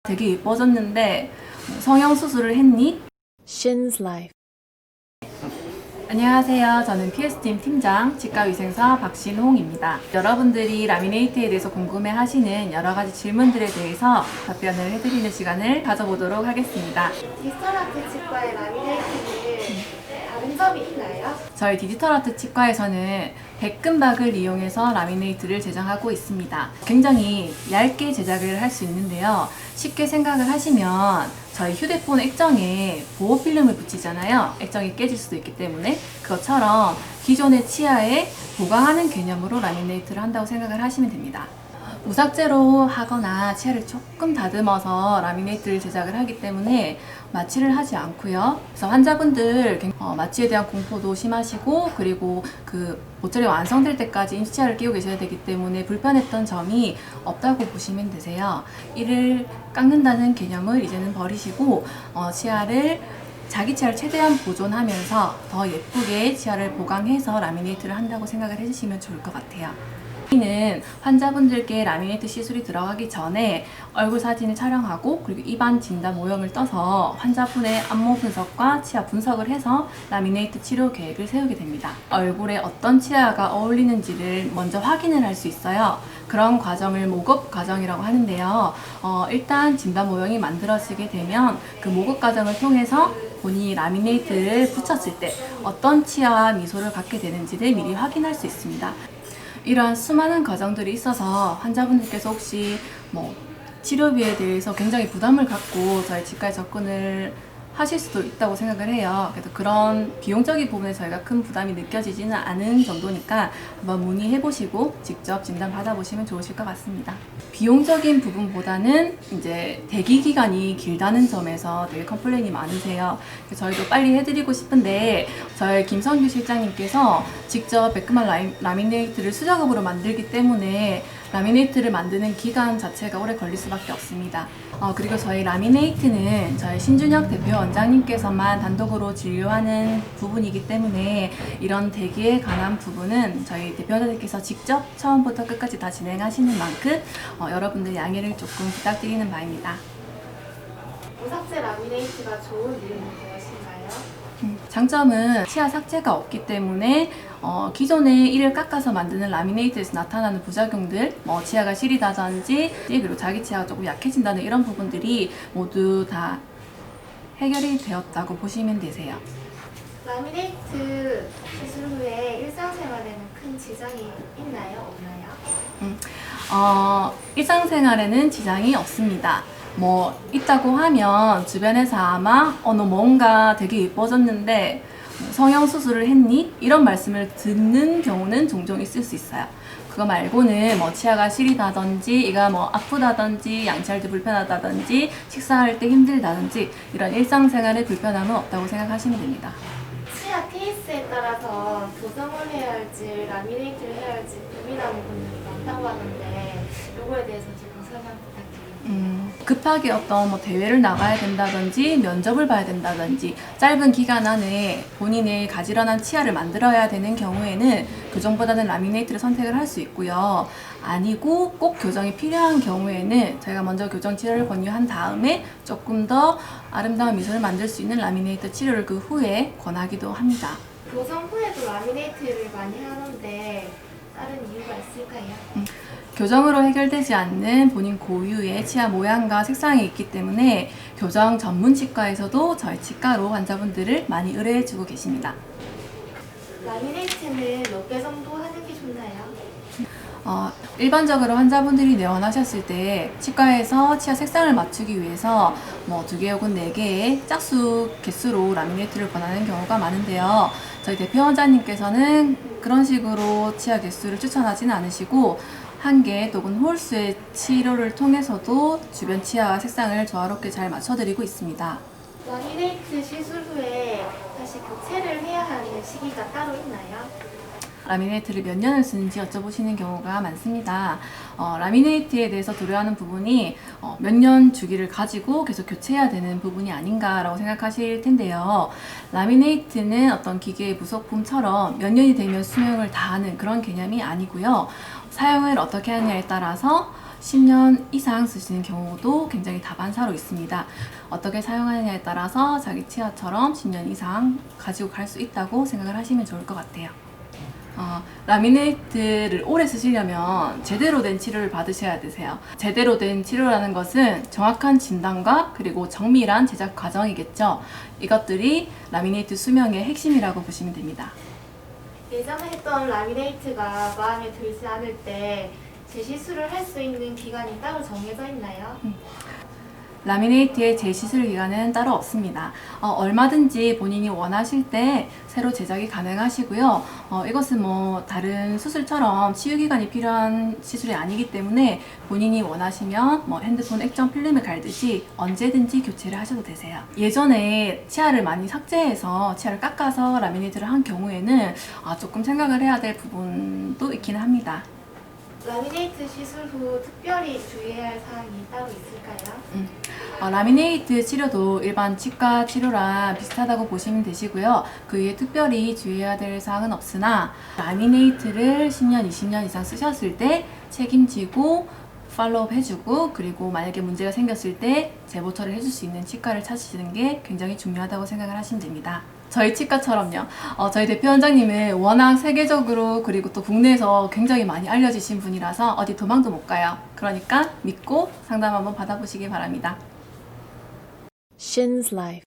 되게 예뻐졌는데 성형수술을 했니? Shin's Life. 안녕하세요. 저는 PS팀 팀장 치과위생사 박신홍입니다. 여러분들이 라미네이트에 대해서 궁금해하시는 여러 가지 질문들에 대해서 답변을 해드리는 시간을 가져보도록 하겠습니다. 디지털아트 치과의 라미네이트는 다른 점이 있나요? 저희 디지털아트 치과에서는 백금박을 이용해서 라미네이트를 제작하고 있습니다. 굉장히 얇게 제작을 할 수 있는데요. 쉽게 생각을 하시면 저희 휴대폰 액정에 보호필름을 붙이잖아요. 액정이 깨질 수도 있기 때문에 그것처럼 기존의 치아에 보강하는 개념으로 라미네이트를 한다고 생각을 하시면 됩니다. 무삭제로 하거나 치아를 조금 다듬어서 라미네이트를 제작을 하기 때문에 마취를 하지 않고요. 그래서 환자분들 마취에 대한 공포도 심하시고 그리고 그 모철이 완성될 때까지 임시치아를 끼고 계셔야 되기 때문에 불편했던 점이 없다고 보시면 되세요. 이를 깎는다는 개념을 이제는 버리시고 치아를 자기 치아를 최대한 보존하면서 더 예쁘게 치아를 보강해서 라미네이트를 한다고 생각을 해주시면 좋을 것 같아요. 는 환자분들께 라미네이트 시술이 들어가기 전에 얼굴 사진을 촬영하고 그리고 입안 진단 모형을 떠서 환자분의 안모 분석과 치아 분석을 해서 라미네이트 치료 계획을 세우게 됩니다. 얼굴에 어떤 치아가 어울리는지를 먼저 확인을 할 수 있어요. 그런 과정을 모급 과정이라고 하는데요. 일단 진단 모형이 만들어지게 되면 그 모급 과정을 통해서 본인이 라미네이트를 붙였을 때 어떤 치아와 미소를 갖게 되는지를 미리 확인할 수 있습니다. 이러한 수많은 과정들이 있어서 환자분들께서 혹시 치료비에 대해서 굉장히 부담을 갖고 저희 치과에 접근을 하실 수도 있다고 생각을 해요. 그래서 그런 비용적인 부분에 저희가 큰 부담이 느껴지지는 않은 정도니까 한번 문의해보시고 직접 진단 받아보시면 좋으실 것 같습니다. 비용적인 부분보다는 이제 대기 기간이 길다는 점에서 되게 컴플레인이 많으세요. 저희도 빨리 해드리고 싶은데 저희 김성규 실장님께서 직접 백금한 라미네이트를 수작업으로 만들기 때문에 라미네이트를 만드는 기간 자체가 오래 걸릴 수밖에 없습니다. 그리고 저희 라미네이트는 저희 신준혁 대표 원장님께서만 단독으로 진료하는 부분이기 때문에 이런 대기에 관한 부분은 저희 대표원장님께서 직접 처음부터 끝까지 다 진행하시는 만큼 여러분들 양해를 조금 부탁드리는 바입니다. 무삭제 라미네이트가 좋은 이유는 무엇인가요? 장점은 치아 삭제가 없기 때문에 기존의 이를 깎아서 만드는 라미네이트에서 나타나는 부작용들, 치아가 시리다든지 그리고 자기 치아가 조금 약해진다는 이런 부분들이 모두 다 해결이 되었다고 보시면 되세요. 라미네이트 시술 후에 일상생활에는 큰 지장이 있나요? 없나요? 일상생활에는 지장이 없습니다. 있다고 하면 주변에서 아마 너 뭔가 되게 예뻐졌는데 성형수술을 했니? 이런 말씀을 듣는 경우는 종종 있을 수 있어요. 그거 말고는 치아가 시리다든지 이가 아프다든지 양치할 때 불편하다든지 식사할 때 힘들다든지 이런 일상생활에 불편함은 없다고 생각하시면 됩니다. 치아 케이스에 따라서 교정을 해야 할지 라미네이트를 해야 할지 고민하는 분들이 많다고 하는데 이거에 대해서 조금 설명 부탁드립니다. 급하게 어떤 대회를 나가야 된다든지 면접을 봐야 된다든지 짧은 기간 안에 본인의 가지런한 치아를 만들어야 되는 경우에는 교정보다는 라미네이트를 선택을 할 수 있고요. 아니고 꼭 교정이 필요한 경우에는 저희가 먼저 교정 치료를 권유한 다음에 조금 더 아름다운 미소를 만들 수 있는 라미네이트 치료를 그 후에 권하기도 합니다. 교정 후에도 라미네이트를 많이 하는데 다른 이유가 있을까요? 교정으로 해결되지 않는 본인 고유의 치아 모양과 색상이 있기 때문에 교정 전문 치과에서도 저희 치과로 환자분들을 많이 의뢰해주고 계십니다. 라미네이트는 몇 개 정도 하는 게 좋나요? 일반적으로 환자분들이 내원하셨을 때 치과에서 치아 색상을 맞추기 위해서 2개 혹은 4개의 짝수 개수로 라미네이트를 권하는 경우가 많은데요. 저희 대표 원장님께서는 그런 식으로 치아 개수를 추천하지는 않으시고 1개 또는 홀수의 치료를 통해서도 주변 치아와 색상을 조화롭게 잘 맞춰드리고 있습니다. 라미네이트 시술 후에 다시 교체를 해야 하는 시기가 따로 있나요? 라미네이트를 몇 년을 쓰는지 여쭤보시는 경우가 많습니다. 라미네이트에 대해서 두려워하는 부분이 몇 년 주기를 가지고 계속 교체해야 되는 부분이 아닌가라고 생각하실 텐데요. 라미네이트는 어떤 기계의 부속품처럼 몇 년이 되면 수명을 다하는 그런 개념이 아니고요. 사용을 어떻게 하느냐에 따라서 10년 이상 쓰시는 경우도 굉장히 다반사로 있습니다. 어떻게 사용하느냐에 따라서 자기 치아처럼 10년 이상 가지고 갈 수 있다고 생각을 하시면 좋을 것 같아요. 라미네이트를 오래 쓰시려면 제대로 된 치료를 받으셔야 되세요. 제대로 된 치료라는 것은 정확한 진단과 그리고 정밀한 제작 과정이겠죠. 이것들이 라미네이트 수명의 핵심이라고 보시면 됩니다. 예전에 했던 라미네이트가 마음에 들지 않을 때 재시술을 할 수 있는 기간이 따로 정해져 있나요? 라미네이트의 재시술 기간은 따로 없습니다. 얼마든지 본인이 원하실 때 새로 제작이 가능하시고요. 이것은 뭐 다른 수술처럼 치유 기간이 필요한 시술이 아니기 때문에 본인이 원하시면 뭐 핸드폰 액정 필름을 갈듯이 언제든지 교체를 하셔도 되세요. 예전에 치아를 많이 삭제해서 치아를 깎아서 라미네이트를 한 경우에는 조금 생각을 해야 될 부분도 있기는 합니다. 라미네이트 시술 후 특별히 주의해야 할 사항이 따로 있을까요? 라미네이트 치료도 일반 치과 치료랑 비슷하다고 보시면 되시고요. 그 위에 특별히 주의해야 될 사항은 없으나 라미네이트를 10년, 20년 이상 쓰셨을 때 책임지고 팔로우업 해주고 그리고 만약에 문제가 생겼을 때 재보철을 해줄 수 있는 치과를 찾으시는 게 굉장히 중요하다고 생각을 하시면 됩니다. 저희 치과처럼요. 저희 대표 원장님은 워낙 세계적으로 그리고 또 국내에서 굉장히 많이 알려지신 분이라서 어디 도망도 못 가요. 그러니까 믿고 상담 한번 받아보시기 바랍니다. Shin's Life